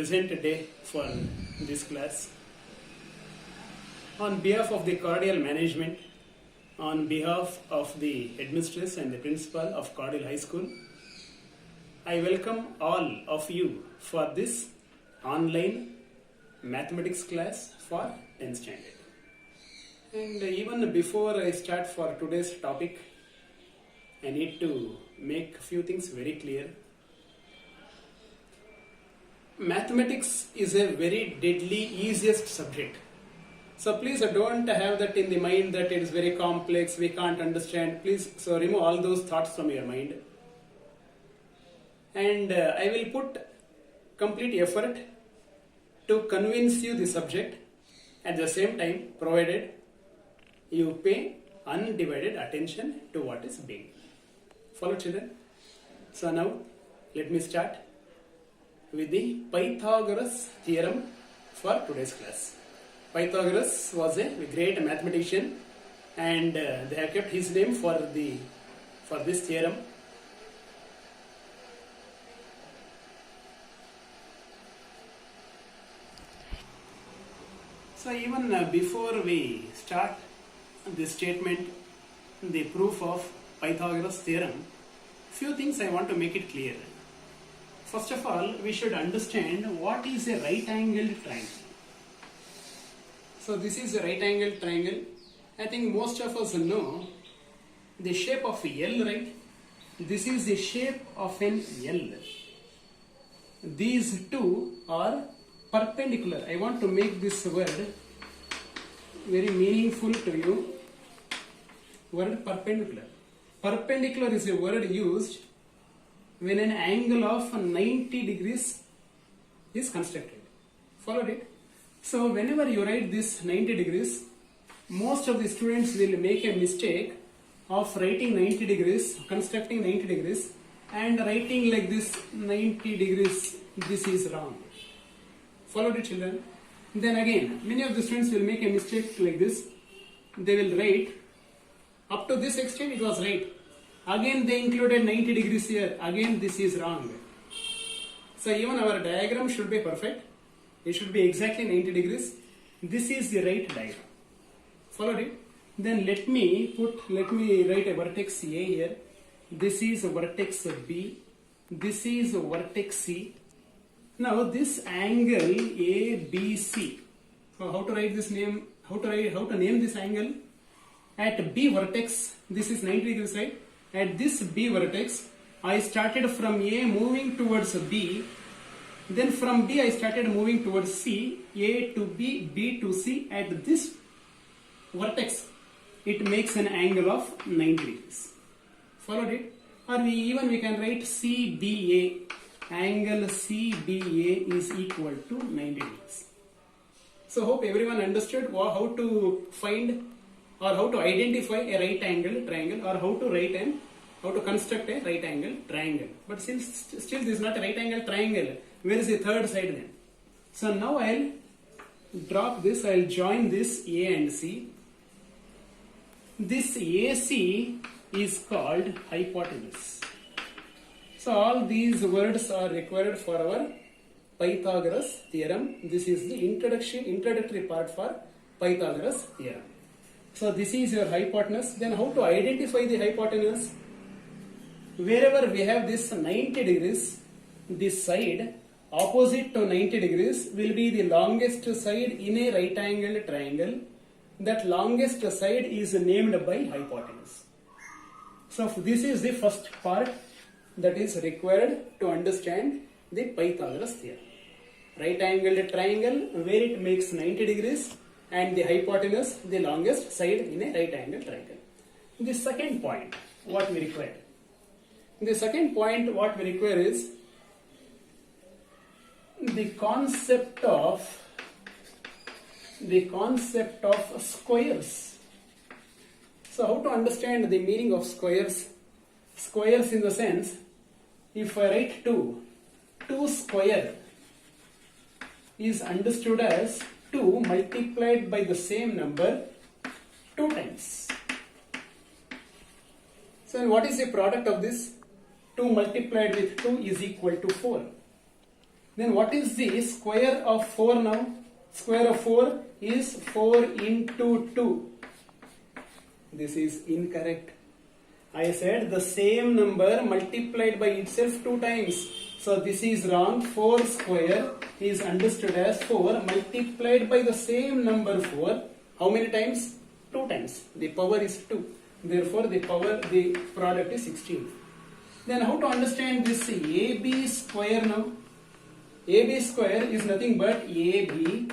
pleasant day for this class. On behalf of the Cordial Management, on behalf of the headmistress and the principal of Cordial High School, I welcome all of you for this online mathematics class for 10th standard. And even before I start for today's topic, I need to make a few things very clear. Mathematics is a very deadly easiest subject. So please don't have that in the mind that it is very complex, we can't understand. Please remove all those thoughts from your mind. And I will put complete effort to convince you the subject at the same time, provided you pay undivided attention to what is being. Follow, children? So now let me start with the Pythagoras theorem for today's class. Pythagoras was a great mathematician, and they have kept his name for this theorem. So even before we start this statement, the proof of Pythagoras theorem, few things I want to make it clear. First of all, we should understand what is a right-angled triangle. So this is a right-angled triangle. I think most of us know the shape of L, right? This is the shape of an L. These two are perpendicular. I want to make this word very meaningful to you. Word perpendicular. Perpendicular is a word used when an angle of 90 degrees is constructed. Followed it? So whenever you write this 90 degrees, most of the students will make a mistake of writing 90 degrees, constructing 90 degrees, and writing like this 90 degrees. This is wrong. Followed it, children? Then again, many of the students will make a mistake like this. They will write, up to this extent it was right. Again they included 90 degrees here. Again this is wrong. So even our diagram should be perfect. It should be exactly 90 degrees. This is the right diagram. Followed it? Then let me write a vertex A here. This is a vertex B. This is a vertex C. Now this angle ABC. So how to write this name? How to name this angle? At B vertex, this is 90 degrees, right? At this B vertex, I started from A moving towards B. Then from B I started moving towards C. A to B, B to C. At this vertex, it makes an angle of 90 degrees. Followed it? Or we can write CBA. Angle CBA is equal to 90 degrees. So hope everyone understood how to find or how to identify a right angle triangle, or how to construct a right angle triangle. But since still this is not a right angle triangle, where is the third side then? So now I'll drop this, I'll join this A and C. This AC is called hypotenuse. So all these words are required for our Pythagoras theorem. This is the introductory part for Pythagoras theorem. So this is your hypotenuse. Then how to identify the hypotenuse? Wherever we have this 90 degrees, this side opposite to 90 degrees will be the longest side in a right angled triangle. That longest side is named by hypotenuse. So this is the first part that is required to understand the Pythagoras theorem. Right angled triangle where it makes 90 degrees, and the hypotenuse, the longest side in a right angle triangle. The second point, what we require? The second point, what we require is the concept of squares. So how to understand the meaning of squares? Squares in the sense, if I write 2 square is understood as 2 multiplied by the same number 2 times. So what is the product of this? 2 multiplied with 2 is equal to 4. Then what is the square of 4 now? Square of 4 is 4 into 2. This is incorrect. I said the same number multiplied by itself 2 times. So this is wrong. 4 square is understood as 4 multiplied by the same number 4. How many times? 2 times. The power is 2. Therefore the product is 16. Then how to understand this AB square now? AB square is nothing but AB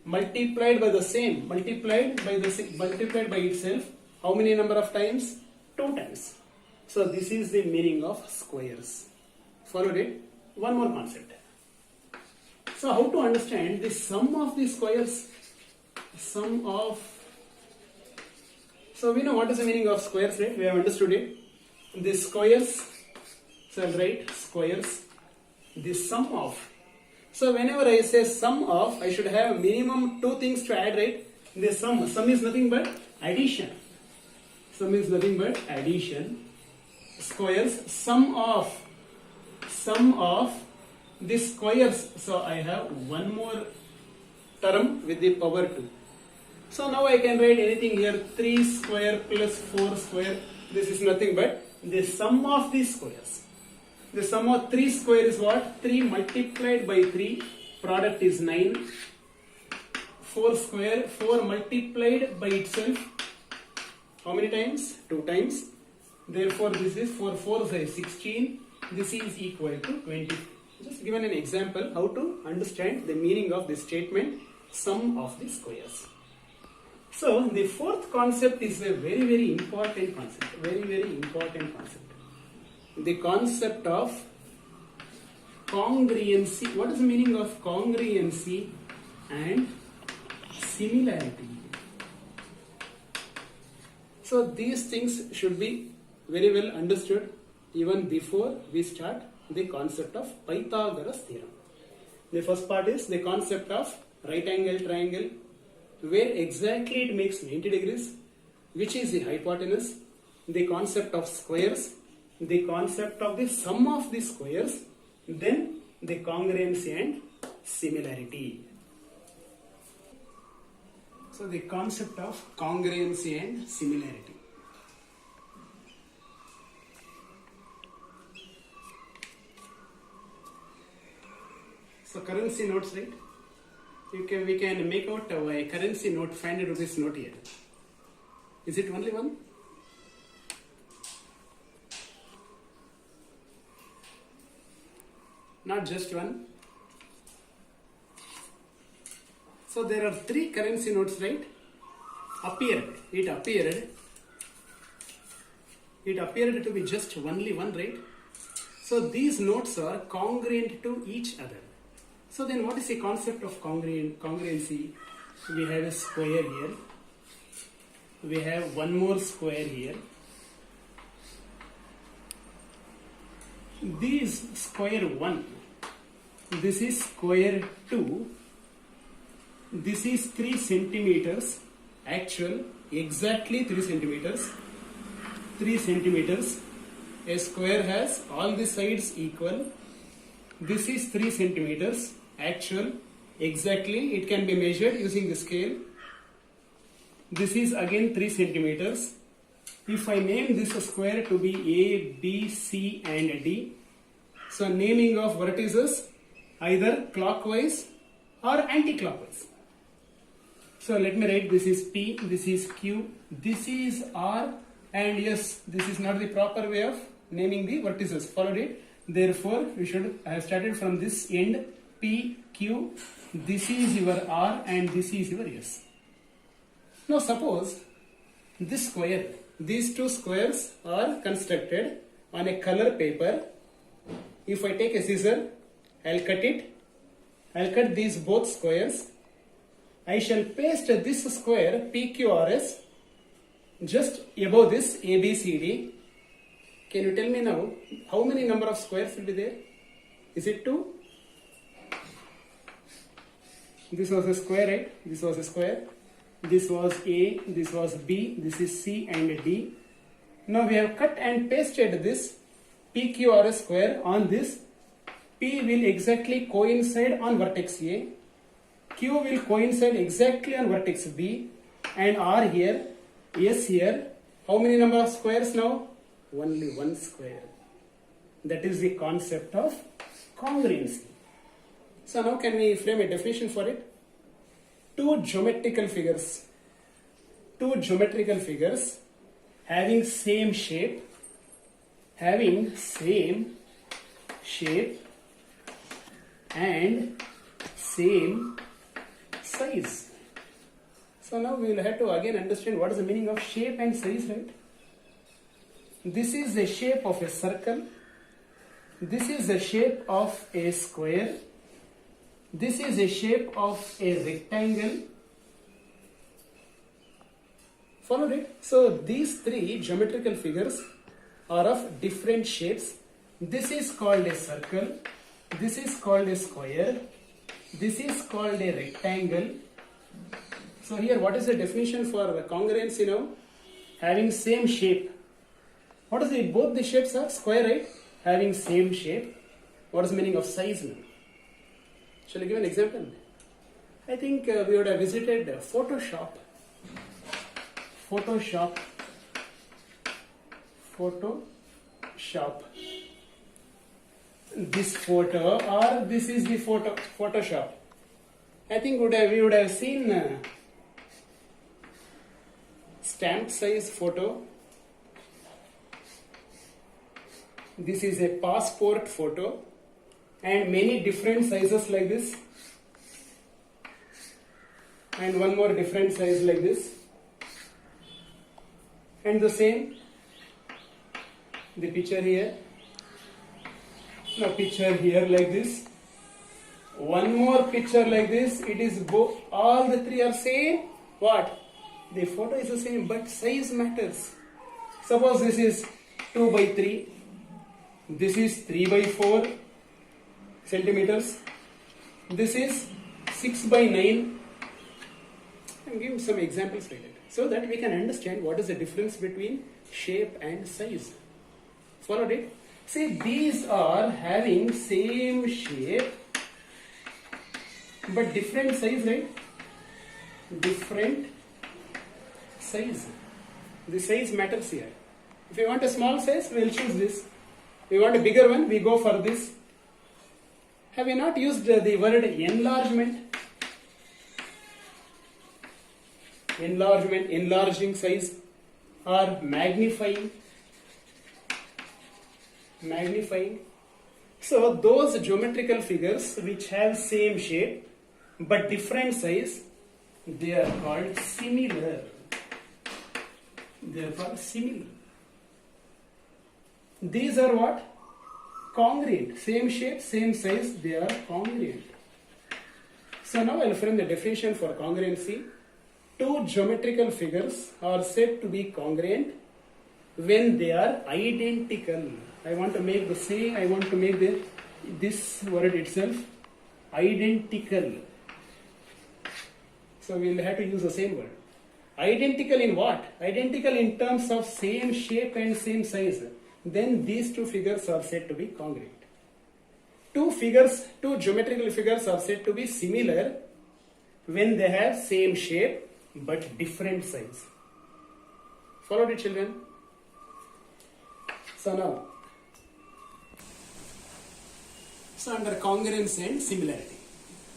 multiplied by the same, multiplied by itself. How many number of times? 2 times. So this is the meaning of squares. Followed it? One more concept. So how to understand the sum of the squares? Sum of... So we know what is the meaning of squares, right? We have understood it. The squares, so I'll write squares. The sum of. So whenever I say sum of, I should have minimum 2 things to add, right? The sum is nothing but addition. Sum is nothing but addition. Squares, sum of the squares. So I have one more term with the power 2. So now I can write anything here. 3 square plus 4 square. This is nothing but the sum of the squares. The sum of 3 square is what? 3 multiplied by 3. Product is 9. 4 square, 4 multiplied by itself. How many times? 2 times. Therefore this is 4 4s is 16. This is equal to 20. Just given an example how to understand the meaning of this statement, sum of the squares. So the fourth concept is a very, very important concept. Very, very important concept. The concept of congruency. What is the meaning of congruency and similarity? So these things should be very well understood even before we start the concept of Pythagoras theorem. The first part is the concept of right angle triangle, where exactly it makes 90 degrees, which is the hypotenuse, the concept of squares, the concept of the sum of the squares, then the congruency and similarity. So the concept of congruency and similarity. So currency notes, right? We can make out a currency note, 500 rupees note here. Is it only one? Not just one. So there are 3 currency notes, right? It appeared to be just only one, right? So these notes are congruent to each other. So then what is the concept of congruency? We have a square here. We have one more square here. This square 1. This is square 2. This is 3 centimeters. Actual, exactly 3 centimeters. 3 centimeters. A square has all the sides equal. This is 3 centimeters. Actual, exactly, it can be measured using the scale. This is again 3 centimeters. If I name this square to be A, B, C and D, so naming of vertices either clockwise or anti-clockwise. So let me write, this is P, this is Q, this is R, and yes, this is not the proper way of naming the vertices. Followed it. Therefore, we should have started from this end, P, Q, this is your R and this is your S. Now suppose this square, these 2 squares are constructed on a color paper. If I take a scissor, I'll cut it. I'll cut these both squares. I shall paste this square PQRS just above this ABCD. Can you tell me now how many number of squares will be there? Is it 2? This was a square, right? This was a square. This was A, this was B, this is C and D. Now we have cut and pasted this PQRS square on this P will exactly coincide on vertex A, Q will coincide exactly on vertex B, and R here, S here. How many number of squares now? Only one square. That is the concept of congruency. So now can we frame a definition for it? Two geometrical figures having same shape and same size. So now we will have to again understand what is the meaning of shape and size, right? This is the shape of a circle. This is the shape of a square. This is the shape of a rectangle. Follow it? So these three geometrical figures are of different shapes. This is called a circle. This is called a square. This is called a rectangle. So here what is the definition for congruency now? Having same shape. What is it? Both the shapes are square, right? Having same shape. What is the meaning of size now? Shall I give an example? I think we would have visited Photoshop. This photo or this is the Photoshop. I think we would have seen stamp size photo. This is a passport photo and many different sizes like this, and one more different size like this, and the same the picture here. Now picture here like this, one more picture like this. It is all the three are same. What? The photo is the same, but size matters. Suppose this is 2 by 3, this is 3 by 4 centimeters, this is 6 by 9. I'm giving some examples like that so that we can understand what is the difference between shape and size. Followed it? See, these are having same shape but different size, right? Different size. The size matters here. If you want a small size, we will choose this. If you want a bigger one, we go for this. Have you not used the word enlargement? Enlarging size, or magnifying. So those geometrical figures which have same shape but different size, they are called similar. These are what? Congruent. Same shape, same size, they are congruent. So now I will frame the definition for congruency. Two geometrical figures are said to be congruent when they are identical. I want to make this word itself identical. So we will have to use the same word. Identical in what? Identical in terms of same shape and same size. Then these two figures are said to be congruent. Two geometrical figures are said to be similar when they have same shape but different size. Followed it, children? So now, under congruence and similarity.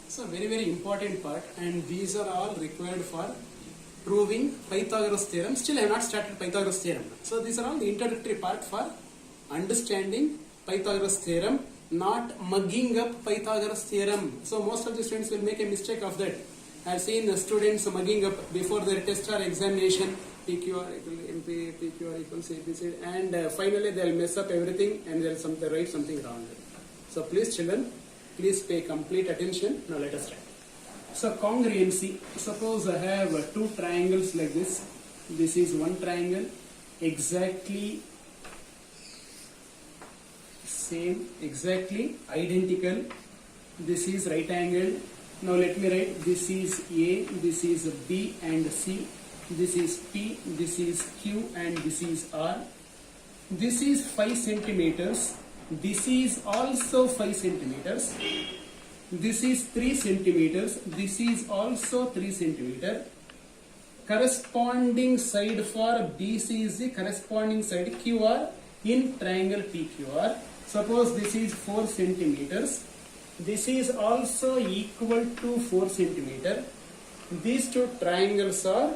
So very, very important part, and these are all required for proving Pythagoras theorem. Still I have not started Pythagoras theorem. So these are all the introductory part for understanding Pythagoras theorem, not mugging up Pythagoras theorem. So most of the students will make a mistake of that. I have seen the students mugging up before their test or examination, PQR equal MP, PQR equals ABC, and finally they will mess up everything and they'll write something wrong. So please children, please pay complete attention. Now let us try. So congruency, suppose I have two triangles like this. This is one triangle, exactly same, exactly identical. This is right angle. Now let me write, this is A, this is B and C, this is P, this is Q and this is R. This is 5 centimeters This is also 5 centimeters. This is 3 centimeters. This is also 3 centimeter. Corresponding side for BC is the corresponding side QR in triangle PQR. Suppose this is 4 centimeters. This is also equal to 4 centimeter. These two triangles are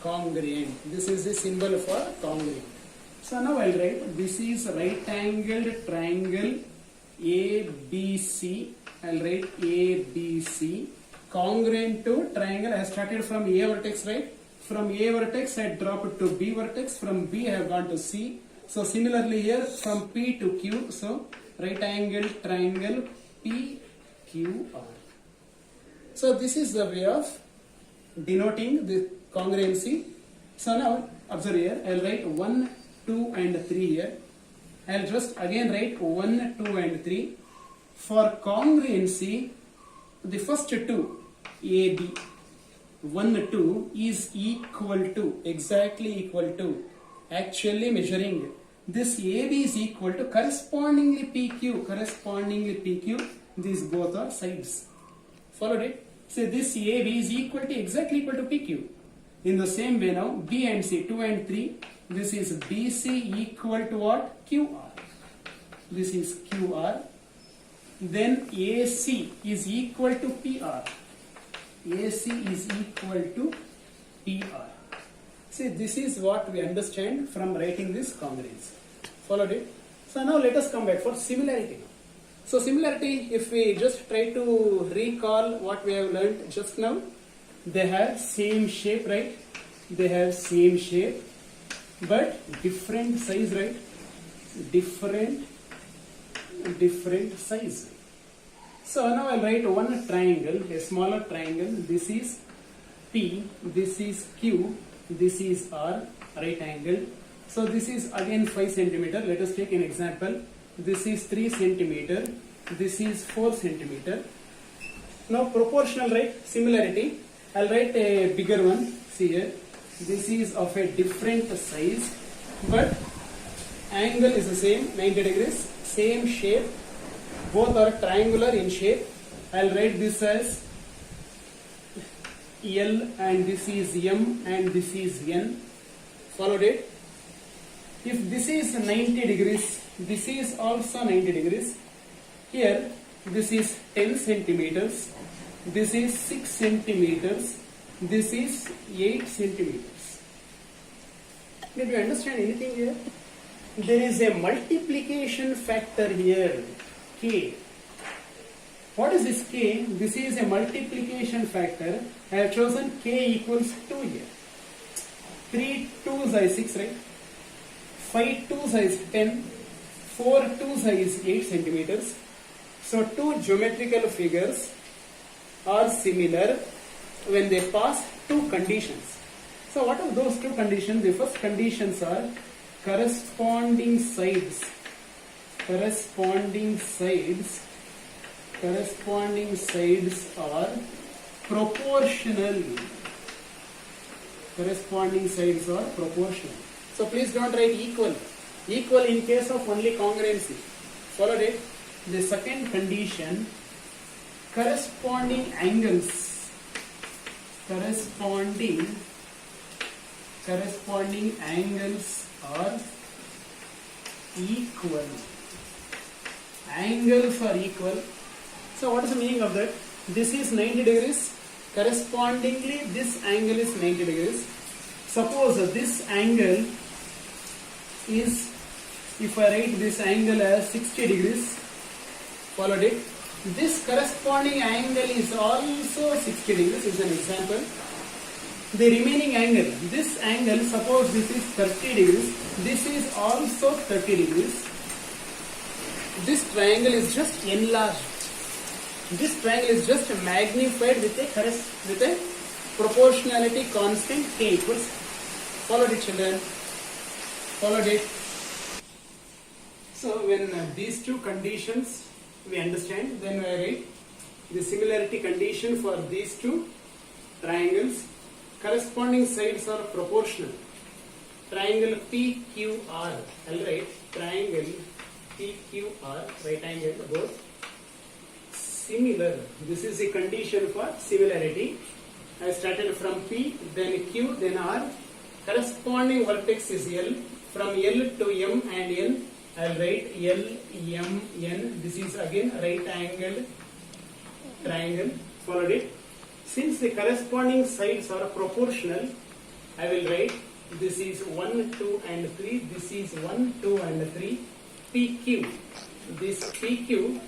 congruent. This is the symbol for congruent. So now I'll write this is right angled triangle ABC. I'll write ABC congruent to triangle. I have started from A vertex, right? From A vertex I dropped to B vertex. From B I have gone to C. So similarly here from P to Q. So right angle triangle PQR. So this is the way of denoting the congruency. So now observe here, I'll write 1, 2 and 3 here. I'll just again write 1, 2 and 3. For congruency, the first two, AB, 1, 2 is equal to, exactly equal to, actually measuring. This AB is equal to correspondingly PQ, these both are sides. Followed it? So this AB is exactly equal to PQ. In the same way now, B and C, 2 and 3, this is BC equal to what? QR. This is QR. Then AC is equal to PR. AC is equal to PR. See, this is what we understand from writing this congruence. Followed it? So now let us come back for similarity. So similarity, if we just try to recall what we have learned just now, they have same shape, right? They have same shape, but different size, right? Different size. So now I'll write one triangle, a smaller triangle. This is P, this is Q, this is R, right angle. So this is again 5 centimeter. Let us take an example. This is 3 centimeter. This is 4 centimeter. Now proportional, right? Similarity. I'll write a bigger one. See here. This is of a different size, but angle is the same, 90 degrees. Same shape. Both are triangular in shape. I'll write this as L and this is M and this is N. Followed it. If this is 90 degrees, this is also 90 degrees. Here, this is 10 centimeters. This is 6 centimeters. This is 8 centimeters. Did you understand anything here? There is a multiplication factor here, K. What is this K? This is a multiplication factor. I have chosen K equals 2 here. 3 2s is 6, right? 5 2s is 10. 4 2s is 8 centimeters. So two geometrical figures are similar when they pass two conditions. So what are those two conditions? The first conditions are corresponding sides. Corresponding sides are proportional. Corresponding sides are proportional. So please don't write equal. Equal in case of only congruency. Followed it. The second condition, corresponding angles. Corresponding angles are equal. Angles are equal. So what is the meaning of that? This is 90 degrees. Correspondingly, this angle is 90 degrees. Suppose this angle is, if I write this angle as 60 degrees, followed it. This corresponding angle is also 60 degrees, is an example. The remaining angle, this angle, suppose this is 30 degrees, this is also 30 degrees. This triangle is just enlarged. This triangle is just magnified with a proportionality constant K equals. Followed it, children. Followed it. So when these two conditions we understand, then we write the similarity condition for these two triangles. Corresponding sides are proportional. triangle PQR. I'll write triangle PQR, right angle, both similar. This is the condition for similarity. I started from P, then Q, then R. Corresponding vertex is L. From L to M and N, I'll write L, M, N. This is again right angled triangle. Followed it. Since the corresponding sides are proportional, I will write this is 1, 2 and 3. This is 1, 2 and 3. PQ. This PQ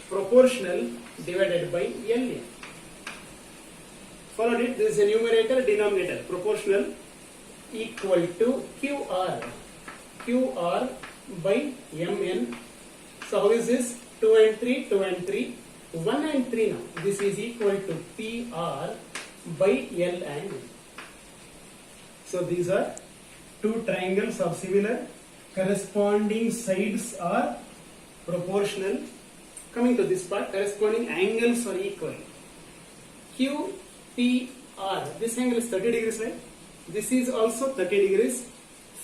proportional divided by LN. Followed it. This is a numerator, denominator. Proportional equal to QR. QR by MN. So how is this? 2 and 3, 2 and 3. 1 and 3 now. This is equal to PR by L and N. So these are two triangles of similar. Corresponding sides are proportional. Coming to this part, corresponding angles are equal. QPR. This angle is 30 degrees, right? This is also 30 degrees.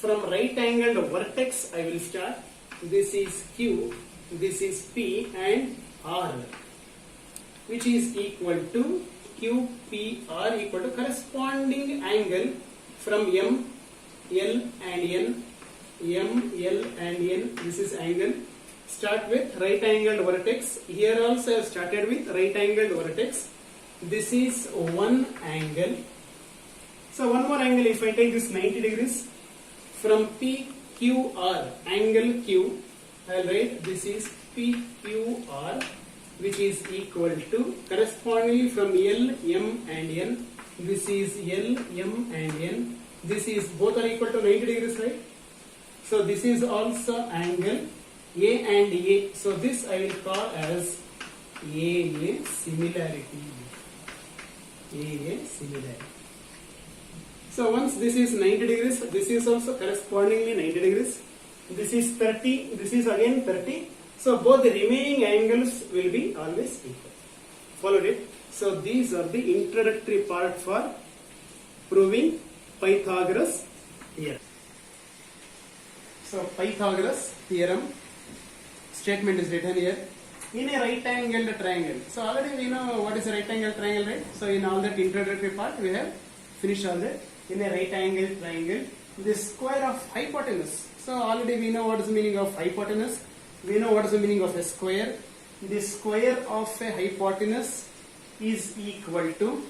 From right angled vertex, I will start. This is Q, this is P and R, which is equal to QPR equal to corresponding angle from M, L and N. M, L and N. This is angle. Start with right angled vertex. Here also I have started with right angled vertex. This is one angle. So one more angle, if I take this 90 degrees from PQR, angle Q, I will write this is PQR, which is equal to correspondingly from L, M and N. This is L, M and N. This is both are equal to 90 degrees, right? So this is also angle A and A. So this I will call as AA similarity. AA similarity. So once this is 90 degrees, this is also correspondingly 90 degrees. This is 30, this is again 30. So both the remaining angles will be always equal. Followed it. So these are the introductory part for proving Pythagoras theorem. So Pythagoras theorem statement is written here. In a right angled triangle. So already we know what is a right angled triangle, right? So in all that introductory part we have finished all that. In a right angled triangle, the square of hypotenuse. So already we know what is the meaning of hypotenuse. We know what is the meaning of a square. The square of a hypotenuse is equal to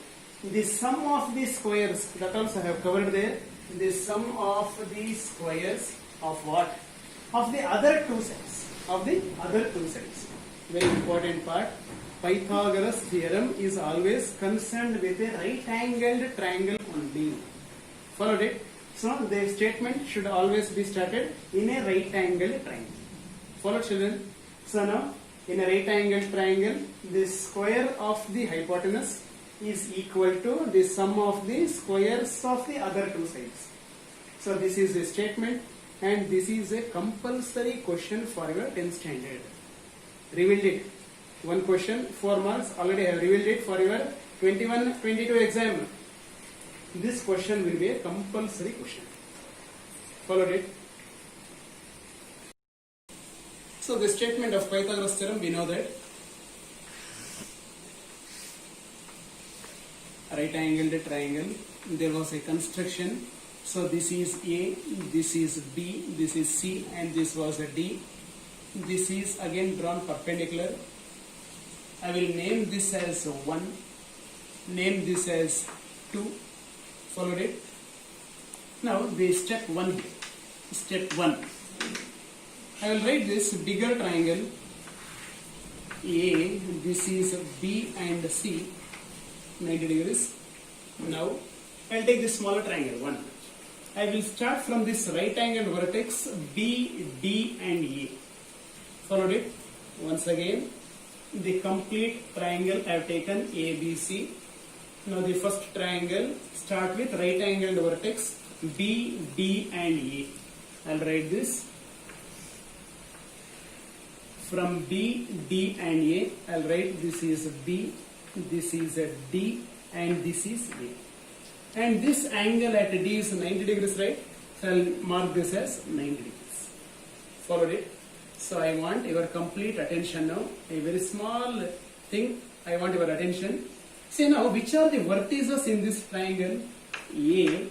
the sum of the squares. That also I have covered there. The sum of the squares of what? Of the other two sides. Of the other two sides. Very important part. Pythagoras theorem is always concerned with a right angled triangle only. Followed it. So the statement should always be started in a right angled triangle. Follow, children. So now in a right angled triangle, the square of the hypotenuse is equal to the sum of the squares of the other two sides. So this is the statement, and this is a compulsory question for your 10th standard. Revealed it. One question, 4 marks. Already I have revealed it for your 21-22 exam. This question will be a compulsory question. Followed it. So the statement of Pythagoras theorem, we know that right angled triangle, there was a construction. So this is A, this is B, this is C, and this was a D. This is again drawn perpendicular. I will name this as 1, name this as 2. Followed it. Now the step 1 here. Step 1. I will write this bigger triangle A, this is B and C, 90 degrees. Now I will take this smaller triangle 1. I will start from this right angled vertex B, D and A. Followed it. Once again, the complete triangle I have taken ABC. Now the first triangle, start with right angled vertex B, D and A. I will write this. From B, D and A, I will write this is B, this is a D and this is A. And this angle at D is 90 degrees, right? So I'll mark this as 90 degrees. Followed it. So I want your complete attention now. A very small thing. I want your attention. See now, which are the vertices in this triangle? A,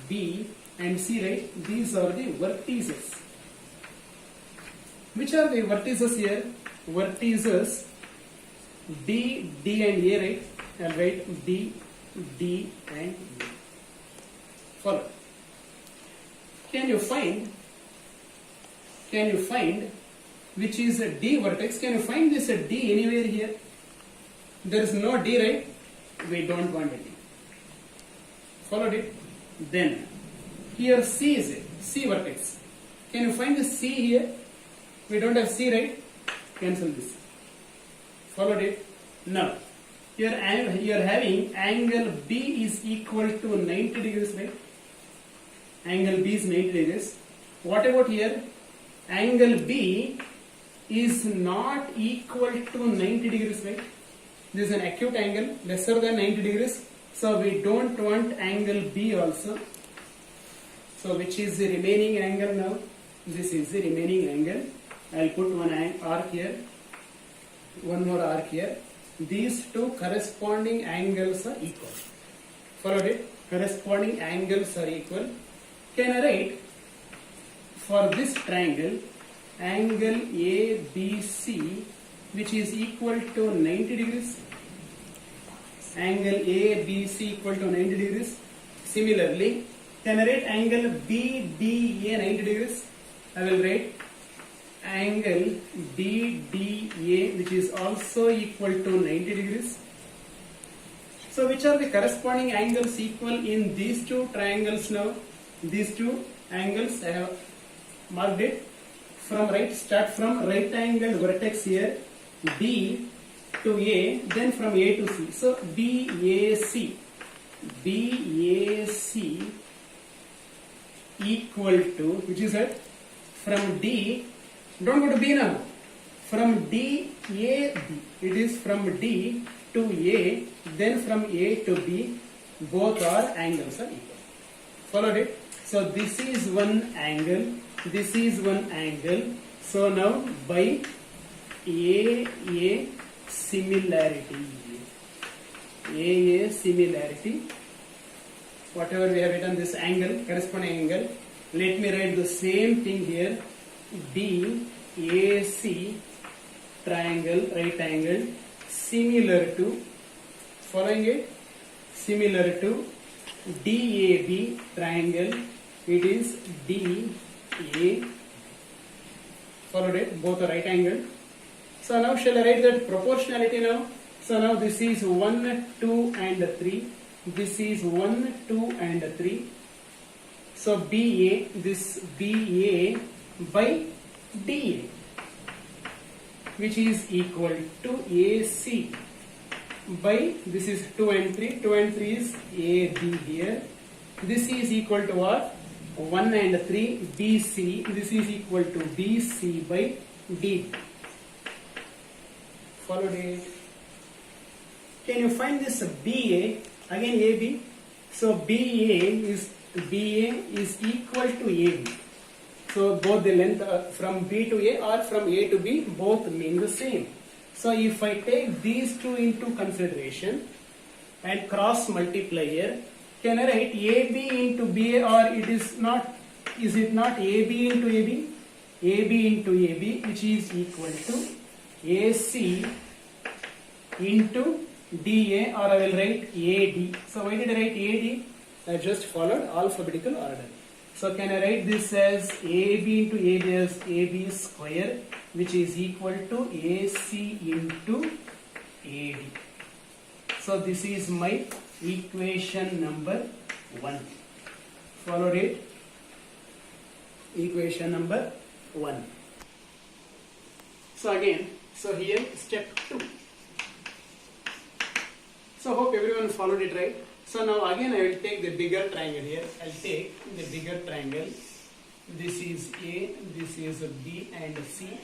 B, and C, right? These are the vertices. Which are the vertices here? Vertices D, D, and A, right? I'll write D, D, and A. Follow. Can you find which is a D vertex? Can you find this a D anywhere here? There is no D, right? We don't want a D. Followed it. Then here C is it. C vertex. Can you find the C here? We don't have C, right? Cancel this. Followed it. Now you are having angle B is equal to 90 degrees, right? Angle B is 90 degrees. What about here? Angle B is not equal to 90 degrees, right? This is an acute angle lesser than 90 degrees. So we don't want angle B also. So which is the remaining angle now? This is the remaining angle. I'll put one arc here. One more arc here. These two corresponding angles are equal. Followed it? Corresponding angles are equal. Can I write for this triangle angle ABC which is equal to 90 degrees? Angle ABC equal to 90 degrees. Similarly, can I write angle BDA 90 degrees? I will write angle BDA which is also equal to 90 degrees. So which are the corresponding angles equal in these two triangles now? These two angles I have marked it. From right, start from right angle vertex here, B to A, then from A to C. So BAC equal to, which is it? From D, don't go to B now. From D, A, B. It is from D to A, then from A to B. Both are angles are equal. Followed it? So this is one angle, this is one angle. So now by A similarity, whatever we have written this angle, corresponding angle, let me write the same thing here. BAC triangle, right angle, similar to, following it, similar to DAB triangle, it is DA, followed it, both are right angle. So now shall I write that proportionality now? So now this is 1, 2 and 3, this is 1, 2 and 3. So BA, this BA by DA, which is equal to AC by, this is 2 and 3, 2 and 3 is AB here. This is equal to what? 1 and 3 BC, this is equal to BC by DB. Followed it. Can you find this BA, again AB? So BA is equal to AB. So both the length from B to A or from A to B, both mean the same. So if I take these two into consideration and cross multiply here, can I write AB into BA, or it is not? Is it not AB into AB? AB into AB, which is equal to AC into DA, or I will write AD. So why did I write AD? I just followed alphabetical order. So can I write this as AB into AB as AB square, which is equal to AC into AD. So this is my equation number 1. Followed it. Equation number 1. So again, so here step 2. So hope everyone followed it right. So now again I will take the bigger triangle here. I'll take the bigger triangle. This is A, this is B and C,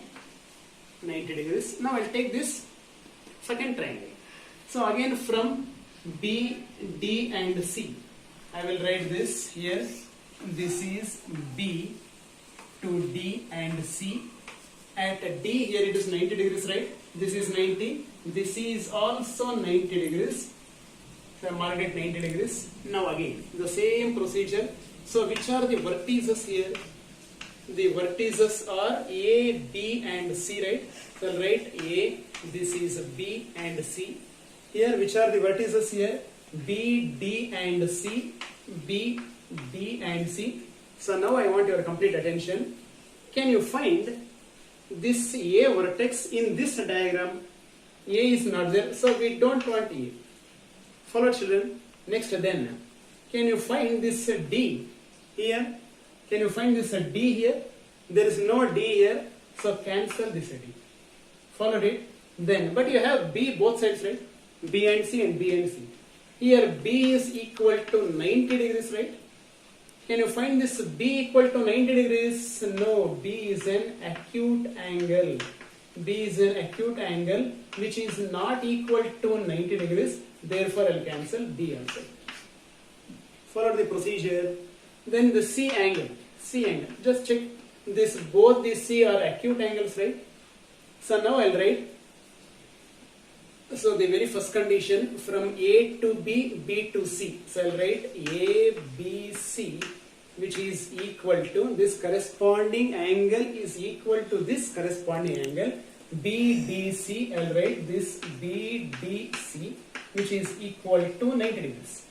90 degrees. Now I'll take this second triangle. So again from B, D and C, I will write this here. This is B to D and C. At D here it is 90 degrees, right? This is 90. This is also 90 degrees. So I marked it 90 degrees. Now again, the same procedure. So which are the vertices here? The vertices are A, B and C, right? So I'll write A, this is B and C. Here which are the vertices here? B, D and C. B, D and C. So now I want your complete attention. Can you find this A vertex in this diagram? A is not there, so we don't want A. Follow, children. Next then, can you find this D here? Can you find this D here? There is no D here, so cancel this D. Followed it? Then, but you have B both sides, right? B and C and B and C. Here B is equal to 90 degrees, right? Can you find this B equal to 90 degrees? No, B is an acute angle. B is an acute angle which is not equal to 90 degrees. Therefore, I will cancel B also. Follow the procedure. Then the C angle. C angle. Just check this. Both these C are acute angles, right? So now I will write. So the very first condition from A to B, B to C. So I will write A, B, C, which is equal to this corresponding angle is equal to this corresponding angle. B, D, C. I will write this B, D, C, which is equal to 90 degrees.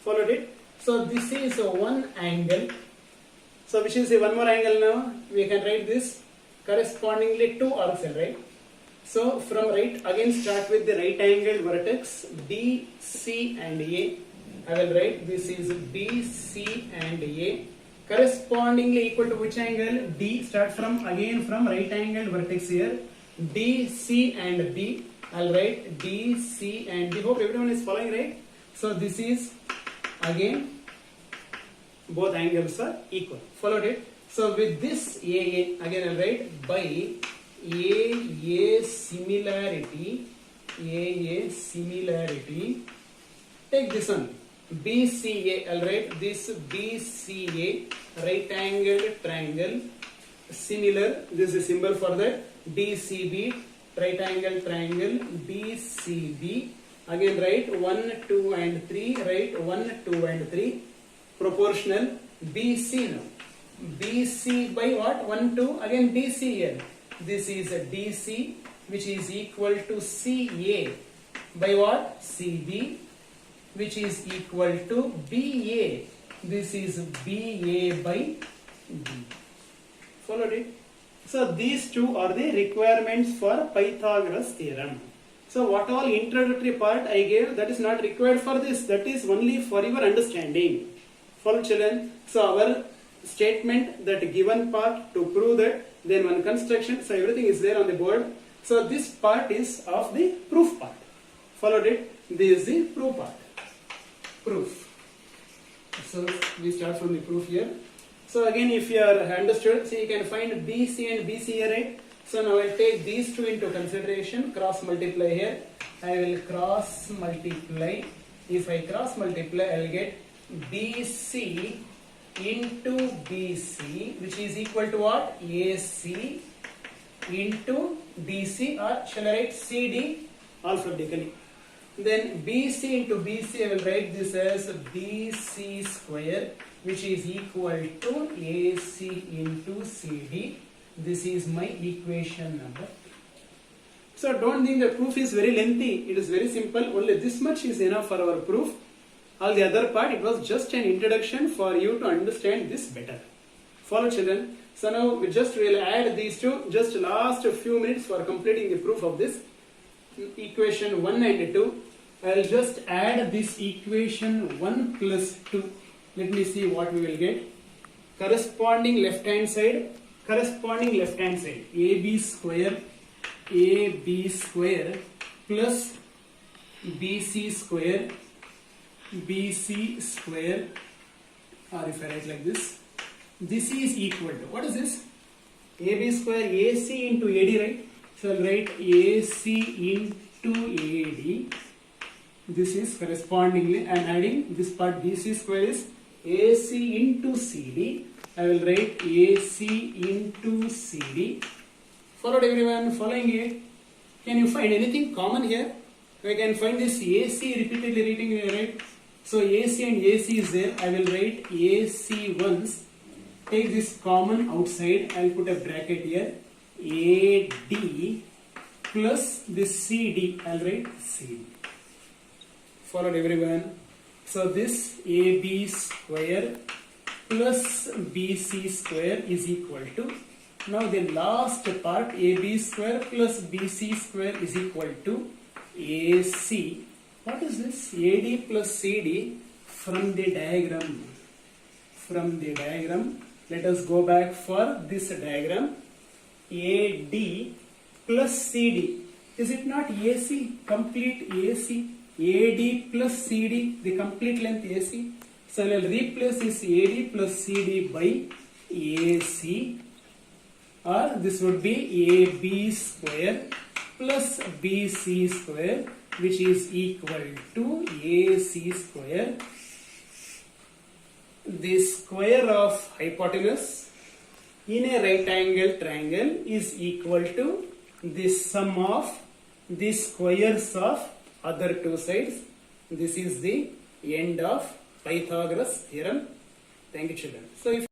Followed it? So this is one angle. So which is one more angle now? We can write this correspondingly two arcs, right? So from right, again start with the right angled vertex D, C and A. I will write this is B, C and A. Correspondingly equal to which angle? D. Start from again from right angled vertex here. D, C and B. I'll write D, C and B. Hope everyone is following, right? So this is again both angles are equal. Followed it? So with this AA, again I'll write by AA similarity, take this one, BCA, I'll write this BCA, right angled triangle, similar, this is symbol for that, DCB, right angled triangle, DCB, again write 1, 2 and 3, write 1, 2 and 3, proportional, BC now. BC by what? 1, 2, again DC here. This is a DC which is equal to CA by what? CB, which is equal to BA. This is BA by B. Followed it? So these two are the requirements for Pythagoras theorem. So what all introductory part I gave, that is not required for this. That is only for your understanding. Follow, children. So our statement, that given part to prove that, then one construction, so everything is there on the board. So this part is of the proof part. Followed it? This is the proof part. Proof. So we start from the proof here. So again, if you are understood, so you can find BC and BC here, right? So now I will take these two into consideration, cross multiply here. I will cross multiply. If I cross multiply, I will get BC into BC, which is equal to what? AC into DC, or shall I write CD alphabetically? Then BC into BC, I will write this as BC square, which is equal to AC into CD. This is my equation number. So don't think the proof is very lengthy. It is very simple. Only this much is enough for our proof. All the other part, it was just an introduction for you to understand this better. Follow, children. So now we will add these two, just last few minutes for completing the proof of this. Equation 1 and 2. I will just add this equation 1 plus 2. Let me see what we will get. Corresponding left hand side, AB square plus BC square, or if I write like this, this is equal to, what is this? AB square, AC into AD, right? So I'll write AC into AD. This is correspondingly, I am adding this part, BC square is AC into CD. I will write AC into CD. Followed everyone, following it. Can you find anything common here? I can find this AC repeatedly reading, right? So AC and AC is there. I will write AC once. Take this common outside. I will put a bracket here. AD plus this CD. I will write CD. Followed everyone. So this AB square plus BC square is equal to, now the last part, AB square plus BC square is equal to AC. What is this? AD plus CD from the diagram. From the diagram, let us go back for this diagram. AD plus CD. Is it not AC? Complete AC. AD plus CD, the complete length AC. So I will replace this AD plus CD by AC, or this would be AB square plus BC square, which is equal to AC square. The square of hypotenuse in a right angle triangle is equal to the sum of the squares of other two sides. This is the end of Pythagoras theorem. Thank you, children. So if